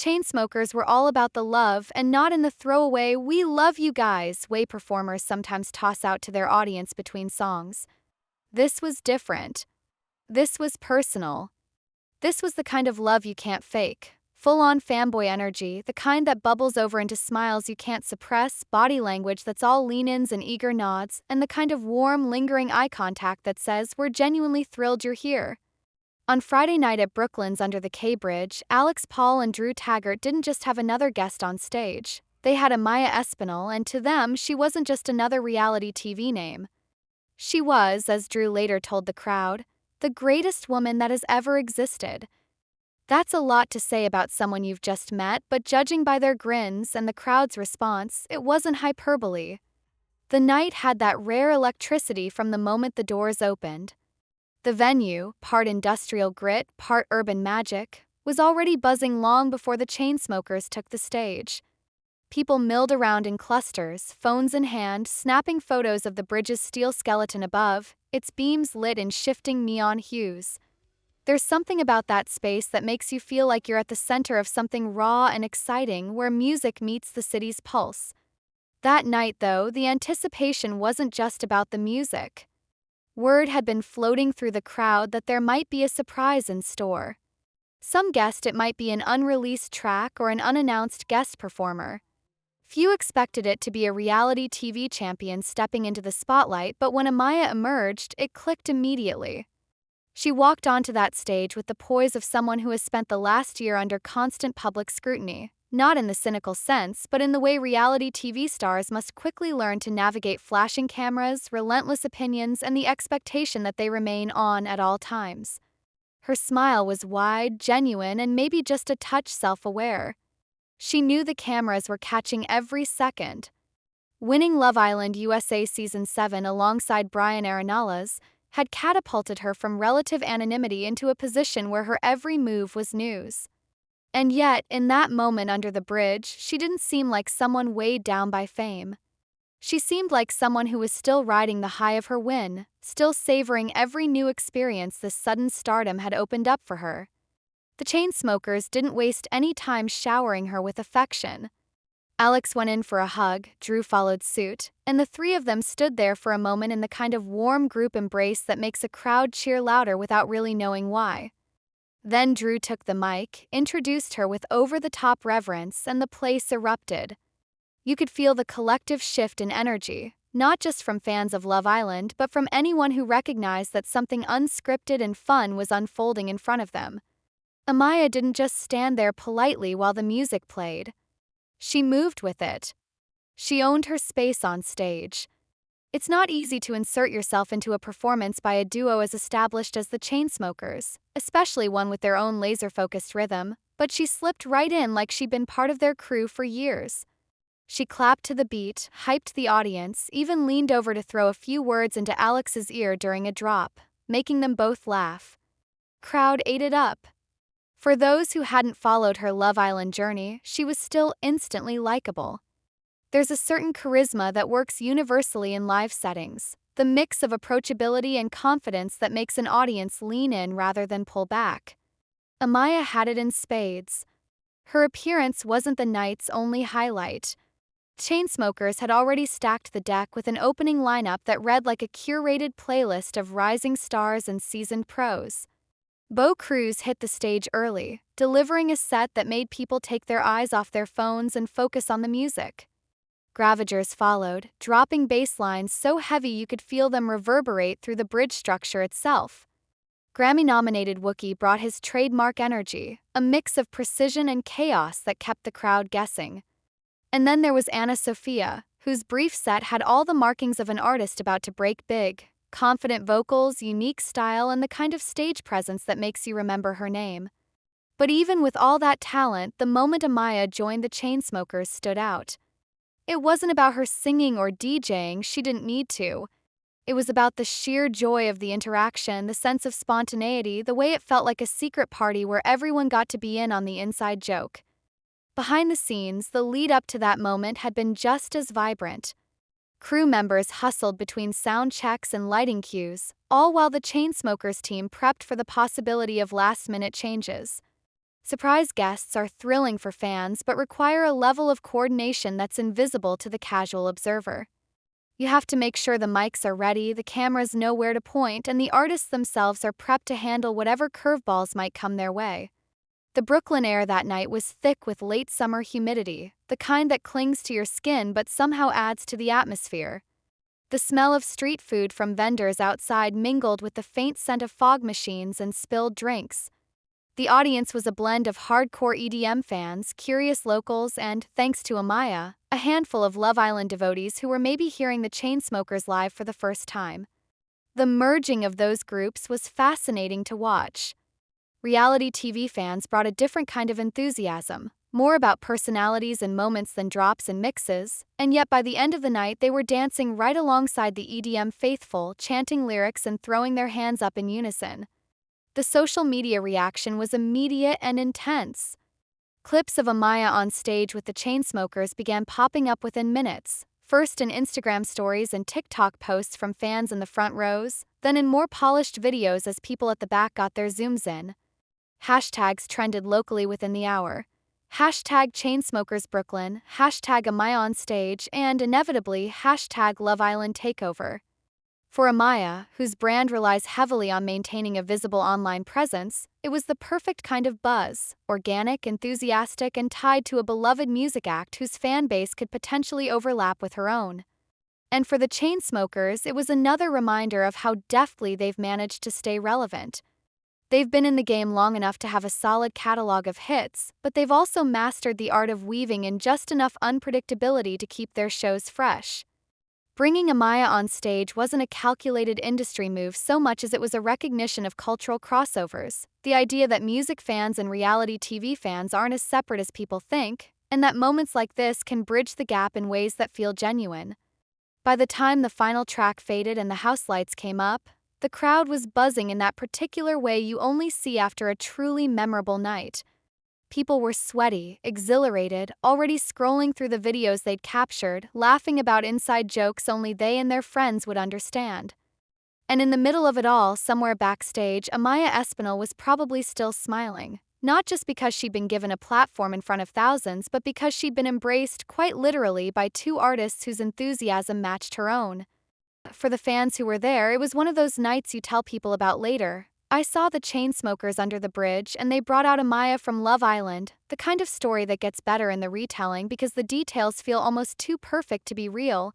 Chainsmokers were all about the love and not in the throwaway "we love you guys" way performers sometimes toss out to their audience between songs. This was different. This was personal. This was the kind of love you can't fake. Full-on fanboy energy, the kind that bubbles over into smiles you can't suppress, body language that's all lean-ins and eager nods, and the kind of warm, lingering eye contact that says, "We're genuinely thrilled you're here." On Friday night at Brooklyn's Under the K Bridge, Alex Paul and Drew Taggart didn't just have another guest on stage. They had Amaya Espinal, and to them, she wasn't just another reality TV name. She was, as Drew later told the crowd, the greatest woman that has ever existed. That's a lot to say about someone you've just met, but judging by their grins and the crowd's response, it wasn't hyperbole. The night had that rare electricity from the moment the doors opened. The venue, part industrial grit, part urban magic, was already buzzing long before the Chainsmokers took the stage. People milled around in clusters, phones in hand, snapping photos of the bridge's steel skeleton above, its beams lit in shifting neon hues. There's something about that space that makes you feel like you're at the center of something raw and exciting, where music meets the city's pulse. That night, though, the anticipation wasn't just about the music. Word had been floating through the crowd that there might be a surprise in store. Some guessed it might be an unreleased track or an unannounced guest performer. Few expected it to be a reality TV champion stepping into the spotlight, but when Amaya emerged, it clicked immediately. She walked onto that stage with the poise of someone who has spent the last year under constant public scrutiny, not in the cynical sense, but in the way reality TV stars must quickly learn to navigate flashing cameras, relentless opinions, and the expectation that they remain on at all times. Her smile was wide, genuine, and maybe just a touch self-aware. She knew the cameras were catching every second. Winning Love Island USA Season 7 alongside Brian Arenalas had catapulted her from relative anonymity into a position where her every move was news. And yet, in that moment under the bridge, she didn't seem like someone weighed down by fame. She seemed like someone who was still riding the high of her win, still savoring every new experience this sudden stardom had opened up for her. The Chainsmokers didn't waste any time showering her with affection. Alex went in for a hug, Drew followed suit, and the three of them stood there for a moment in the kind of warm group embrace that makes a crowd cheer louder without really knowing why. Then Drew took the mic, introduced her with over-the-top reverence, and the place erupted. You could feel the collective shift in energy, not just from fans of Love Island, but from anyone who recognized that something unscripted and fun was unfolding in front of them. Amaya didn't just stand there politely while the music played. She moved with it. She owned her space on stage. It's not easy to insert yourself into a performance by a duo as established as the Chainsmokers, especially one with their own laser-focused rhythm, but she slipped right in like she'd been part of their crew for years. She clapped to the beat, hyped the audience, even leaned over to throw a few words into Alex's ear during a drop, making them both laugh. Crowd ate it up. For those who hadn't followed her Love Island journey, she was still instantly likable. There's a certain charisma that works universally in live settings, the mix of approachability and confidence that makes an audience lean in rather than pull back. Amaya had it in spades. Her appearance wasn't the night's only highlight. Chainsmokers had already stacked the deck with an opening lineup that read like a curated playlist of rising stars and seasoned pros. Bo Cruz hit the stage early, delivering a set that made people take their eyes off their phones and focus on the music. Gravagers followed, dropping bass lines so heavy you could feel them reverberate through the bridge structure itself. Grammy-nominated Wookie brought his trademark energy, a mix of precision and chaos that kept the crowd guessing. And then there was Anna Sophia, whose brief set had all the markings of an artist about to break big: confident vocals, unique style, and the kind of stage presence that makes you remember her name. But even with all that talent, the moment Amaya joined the Chainsmokers stood out. It wasn't about her singing or DJing, she didn't need to. It was about the sheer joy of the interaction, the sense of spontaneity, the way it felt like a secret party where everyone got to be in on the inside joke. Behind the scenes, the lead up to that moment had been just as vibrant. Crew members hustled between sound checks and lighting cues, all while the Chainsmokers team prepped for the possibility of last-minute changes. Surprise guests are thrilling for fans but require a level of coordination that's invisible to the casual observer. You have to make sure the mics are ready, the cameras know where to point, and the artists themselves are prepped to handle whatever curveballs might come their way. The Brooklyn air that night was thick with late summer humidity, the kind that clings to your skin but somehow adds to the atmosphere. The smell of street food from vendors outside mingled with the faint scent of fog machines and spilled drinks. The audience was a blend of hardcore EDM fans, curious locals, and, thanks to Amaya, a handful of Love Island devotees who were maybe hearing the Chainsmokers live for the first time. The merging of those groups was fascinating to watch. Reality TV fans brought a different kind of enthusiasm, more about personalities and moments than drops and mixes, and yet by the end of the night they were dancing right alongside the EDM faithful, chanting lyrics and throwing their hands up in unison. The social media reaction was immediate and intense. Clips of Amaya on stage with the Chainsmokers began popping up within minutes, first in Instagram stories and TikTok posts from fans in the front rows, then in more polished videos as people at the back got their zooms in. Hashtags trended locally within the hour. Hashtag Chainsmokers Brooklyn, hashtag Amaya on stage, and inevitably hashtag Love Island Takeover. For Amaya, whose brand relies heavily on maintaining a visible online presence, it was the perfect kind of buzz, organic, enthusiastic, and tied to a beloved music act whose fan base could potentially overlap with her own. And for the Chainsmokers, it was another reminder of how deftly they've managed to stay relevant. They've been in the game long enough to have a solid catalog of hits, but they've also mastered the art of weaving in just enough unpredictability to keep their shows fresh. Bringing Amaya on stage wasn't a calculated industry move so much as it was a recognition of cultural crossovers, the idea that music fans and reality TV fans aren't as separate as people think, and that moments like this can bridge the gap in ways that feel genuine. By the time the final track faded and the house lights came up, the crowd was buzzing in that particular way you only see after a truly memorable night. People were sweaty, exhilarated, already scrolling through the videos they'd captured, laughing about inside jokes only they and their friends would understand. And in the middle of it all, somewhere backstage, Amaya Espinal was probably still smiling, not just because she'd been given a platform in front of thousands, but because she'd been embraced, quite literally, by two artists whose enthusiasm matched her own. For the fans who were there, it was one of those nights you tell people about later. I saw the Chainsmokers under the bridge, and they brought out Amaya from Love Island, the kind of story that gets better in the retelling because the details feel almost too perfect to be real.